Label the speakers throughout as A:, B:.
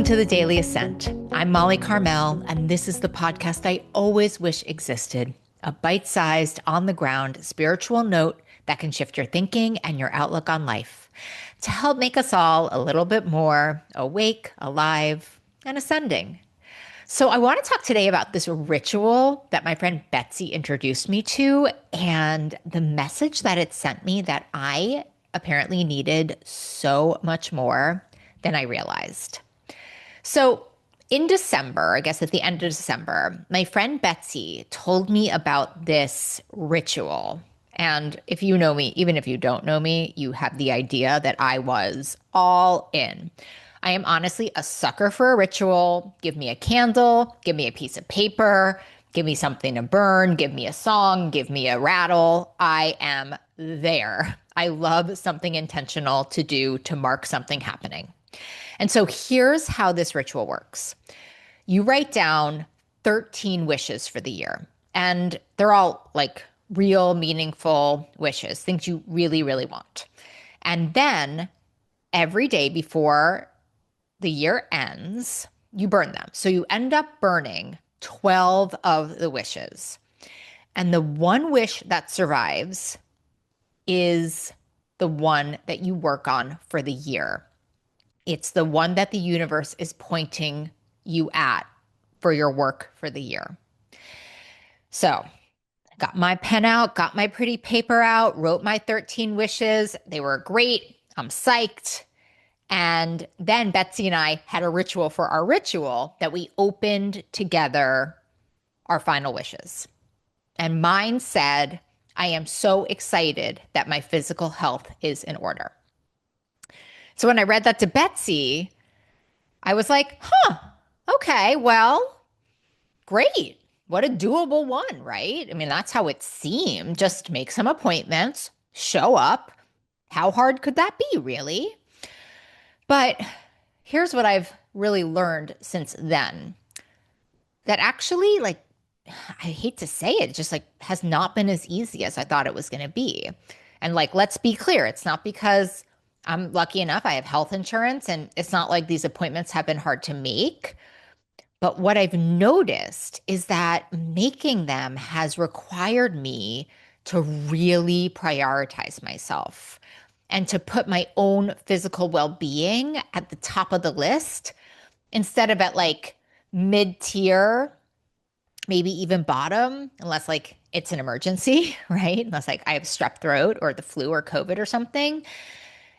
A: to the Daily Ascent. I'm Molly Carmel, and this is the podcast I always wish existed. A bite-sized, on-the-ground spiritual note that can shift your thinking and your outlook on life to help make us all a little bit more awake, alive, and ascending. So I want to talk today about this ritual that my friend Betsy introduced me to and the message that it sent me that I apparently needed so much more than I realized. So in December, I guess at the end of December, my friend Betsy told me about this ritual. And if you know me, even if you don't know me, you have the idea that I was all in. I am honestly a sucker for a ritual. Give me a candle, give me a piece of paper, give me something to burn, give me a song, give me a rattle. I am there. I love something intentional to do to mark something happening. And so here's how this ritual works. You write down 13 wishes for the year, and they're all like real, meaningful wishes, things you really, really want. And then every day before the year ends, you burn them. So you end up burning 12 of the wishes. And the one wish that survives is the one that you work on for the year. It's the one that the universe is pointing you at for your work for the year. So got my pen out, got my pretty paper out, wrote my 13 wishes. They were great. I'm psyched. And then Betsy and I had a ritual for our ritual that we opened together our final wishes. And mine said, I am so excited that my physical health is in order. So when I read that to Betsy, I was like, okay, well, great. What a doable one, right? I mean, that's how it seemed. Just make some appointments, show up. How hard could that be, really? But here's what I've really learned since then. That actually, I hate to say it, just has not been as easy as I thought it was going to be. And let's be clear, it's not because I'm lucky enough, I have health insurance, and it's not like these appointments have been hard to make. But what I've noticed is that making them has required me to really prioritize myself and to put my own physical well-being at the top of the list instead of at mid-tier, maybe even bottom, unless it's an emergency, right? Unless I have strep throat or the flu or COVID or something.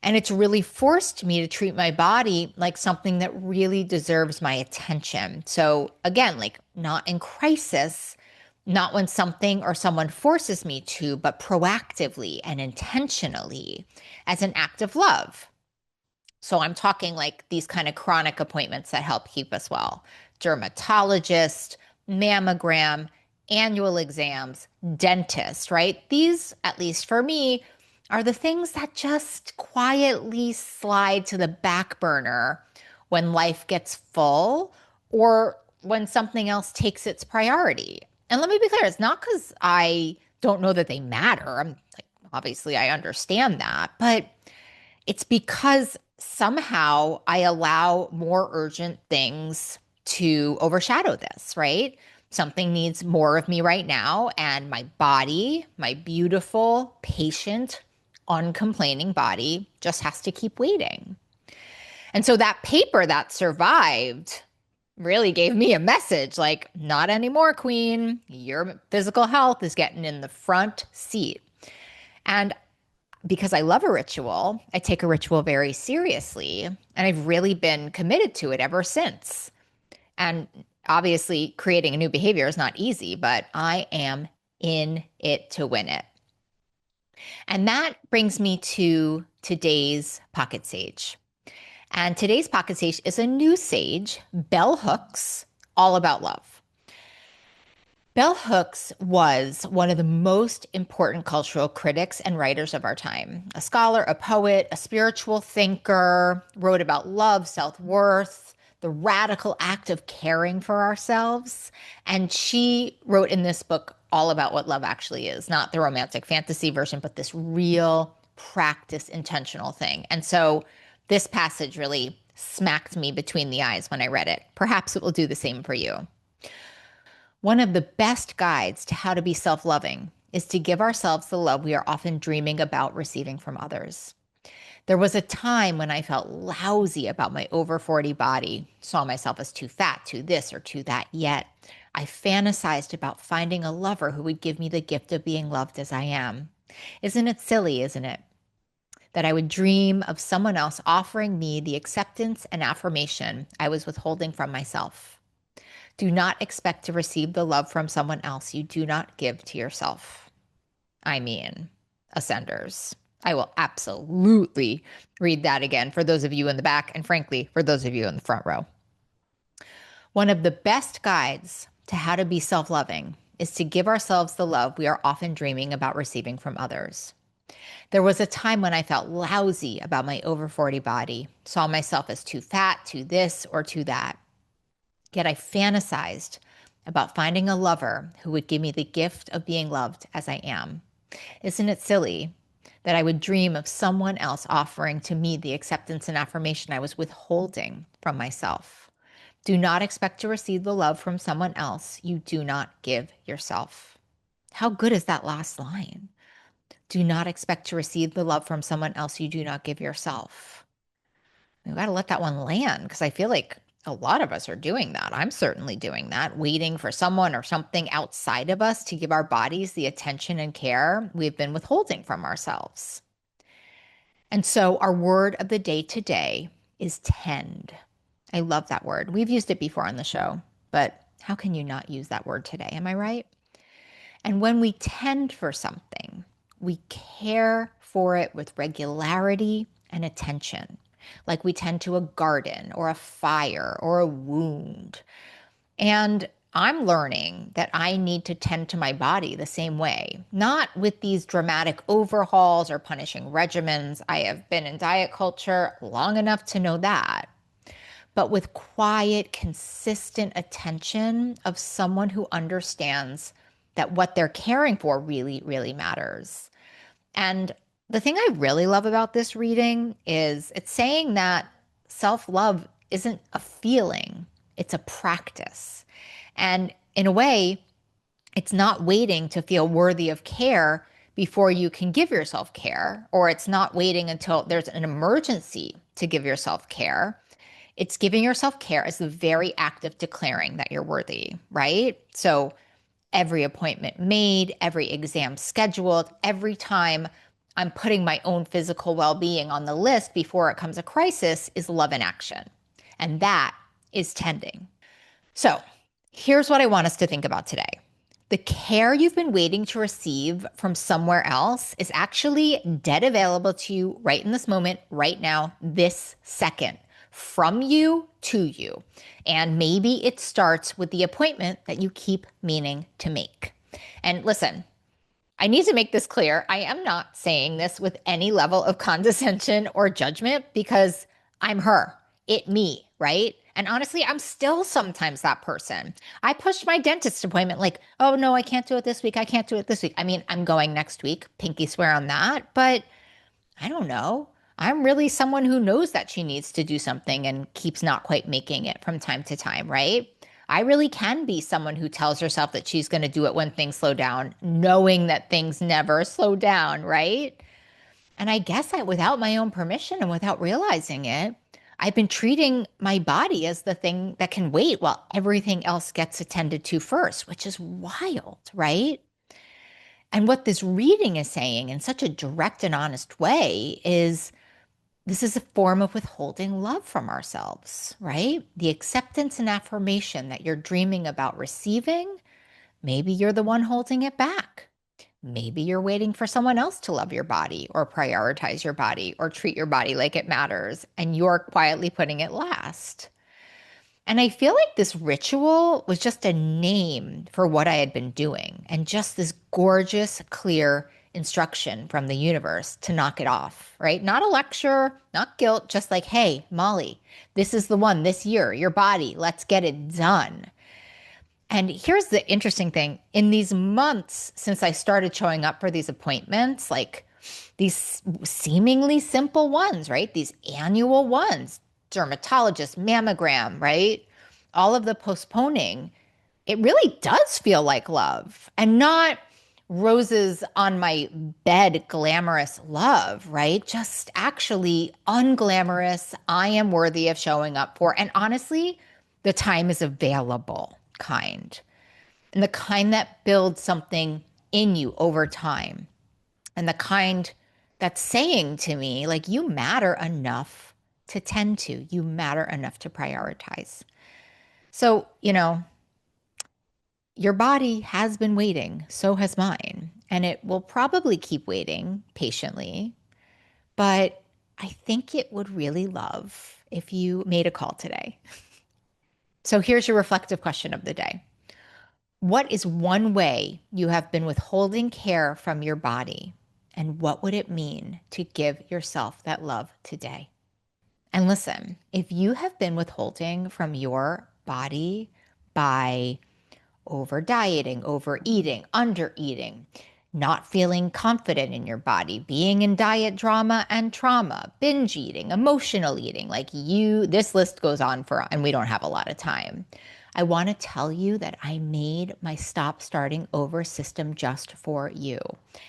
A: And it's really forced me to treat my body like something that really deserves my attention. So again, not in crisis, not when something or someone forces me to, but proactively and intentionally as an act of love. So I'm talking these kind of chronic appointments that help keep us well. Dermatologist, mammogram, annual exams, dentist, right? These, at least for me, are the things that just quietly slide to the back burner when life gets full or when something else takes its priority. And let me be clear, it's not because I don't know that they matter. Obviously, I understand that, but it's because somehow I allow more urgent things to overshadow this, right? Something needs more of me right now, and my body, my beautiful, patient, uncomplaining body just has to keep waiting. And so that paper that survived really gave me a message not anymore, queen. Your physical health is getting in the front seat. And because I love a ritual, I take a ritual very seriously, and I've really been committed to it ever since. And obviously, creating a new behavior is not easy, but I am in it to win it. And that brings me to today's pocket sage. And today's pocket sage is a new sage, Bell Hooks, all about love. Bell Hooks was one of the most important cultural critics and writers of our time. A scholar, a poet, a spiritual thinker, wrote about love, self-worth, the radical act of caring for ourselves. And she wrote in this book all about what love actually is, not the romantic fantasy version, but this real practice intentional thing. And so this passage really smacked me between the eyes when I read it. Perhaps it will do the same for you. One of the best guides to how to be self-loving is to give ourselves the love we are often dreaming about receiving from others. There was a time when I felt lousy about my over 40 body, saw myself as too fat, too this or too that, yet I fantasized about finding a lover who would give me the gift of being loved as I am. Isn't it silly, isn't it? That I would dream of someone else offering me the acceptance and affirmation I was withholding from myself. Do not expect to receive the love from someone else you do not give to yourself. I mean, ascenders. I will absolutely read that again for those of you in the back, and frankly, for those of you in the front row. One of the best guides to how to be self-loving is to give ourselves the love we are often dreaming about receiving from others. There was a time when I felt lousy about my over 40 body, saw myself as too fat, too this or too that. Yet I fantasized about finding a lover who would give me the gift of being loved as I am. Isn't it silly that I would dream of someone else offering to me the acceptance and affirmation I was withholding from myself? Do not expect to receive the love from someone else you do not give yourself. How good is that last line? Do not expect to receive the love from someone else you do not give yourself. You got to let that one land, because I feel like a lot of us are doing that. I'm certainly doing that, waiting for someone or something outside of us to give our bodies the attention and care we've been withholding from ourselves. And so our word of the day today is tend. I love that word. We've used it before on the show, but how can you not use that word today? Am I right? And when we tend for something, we care for it with regularity and attention, like we tend to a garden or a fire or a wound. And I'm learning that I need to tend to my body the same way, not with these dramatic overhauls or punishing regimens. I have been in diet culture long enough to know that, but with quiet, consistent attention of someone who understands that what they're caring for really, really matters. And the thing I really love about this reading is it's saying that self-love isn't a feeling, it's a practice. And in a way, it's not waiting to feel worthy of care before you can give yourself care, or it's not waiting until there's an emergency to give yourself care. It's giving yourself care as the very act of declaring that you're worthy, right? So every appointment made, every exam scheduled, every time I'm putting my own physical well-being on the list before it comes a crisis is love in action. And that is tending. So here's what I want us to think about today. The care you've been waiting to receive from somewhere else is actually dead available to you right in this moment, right now, this second, from you to you. And maybe it starts with the appointment that you keep meaning to make. And listen, I need to make this clear. I am not saying this with any level of condescension or judgment, because I'm her, me, right? And honestly, I'm still sometimes that person. I pushed my dentist appointment like, oh no, I can't do it this week. I can't do it this week. I mean, I'm going next week, pinky swear on that, but I don't know. I'm really someone who knows that she needs to do something and keeps not quite making it from time to time, right? I really can be someone who tells herself that she's going to do it when things slow down, knowing that things never slow down, right? And I guess without my own permission and without realizing it, I've been treating my body as the thing that can wait while everything else gets attended to first, which is wild, right? And what this reading is saying in such a direct and honest way is this is a form of withholding love from ourselves, right? The acceptance and affirmation that you're dreaming about receiving, maybe you're the one holding it back. Maybe you're waiting for someone else to love your body or prioritize your body or treat your body like it matters, and you're quietly putting it last. And I feel like this ritual was just a name for what I had been doing, and just this gorgeous, clear instruction from the universe to knock it off, right? Not a lecture, not guilt, just like, hey, Molly, this is the one this year, your body, let's get it done. And here's the interesting thing. In these months since I started showing up for these appointments, like these seemingly simple ones, right? These annual ones, dermatologist, mammogram, right? All of the postponing, it really does feel like love and not roses on my bed, glamorous love, right? Just actually unglamorous. I am worthy of showing up for. And honestly, the time is available kind, and the kind that builds something in you over time, and the kind that's saying to me, like, you matter enough to tend to, you matter enough to prioritize. So, your body has been waiting, so has mine, and it will probably keep waiting patiently. But I think it would really love if you made a call today. So here's your reflective question of the day. What is one way you have been withholding care from your body? And what would it mean to give yourself that love today? And listen, if you have been withholding from your body by over dieting, overeating, under eating, not feeling confident in your body, being in diet drama and trauma, binge eating, emotional eating, this list goes on for, and we don't have a lot of time. I want to tell you that I made my Stop Starting Over system just for you.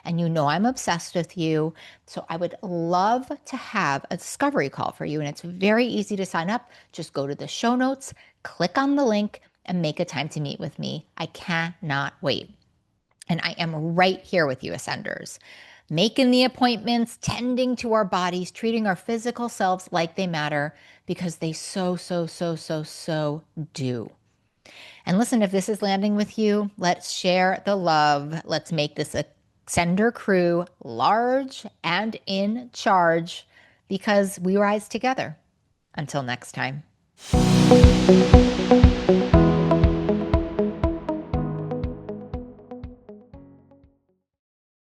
A: And I'm obsessed with you. So I would love to have a discovery call for you. And it's very easy to sign up. Just go to the show notes, click on the link, and make a time to meet with me. I cannot wait. And I am right here with you, Ascenders, making the appointments, tending to our bodies, treating our physical selves like they matter, because they so do. And listen, if this is landing with you, let's share the love. Let's make this a Ascender crew, large and in charge, because we rise together. Until next time.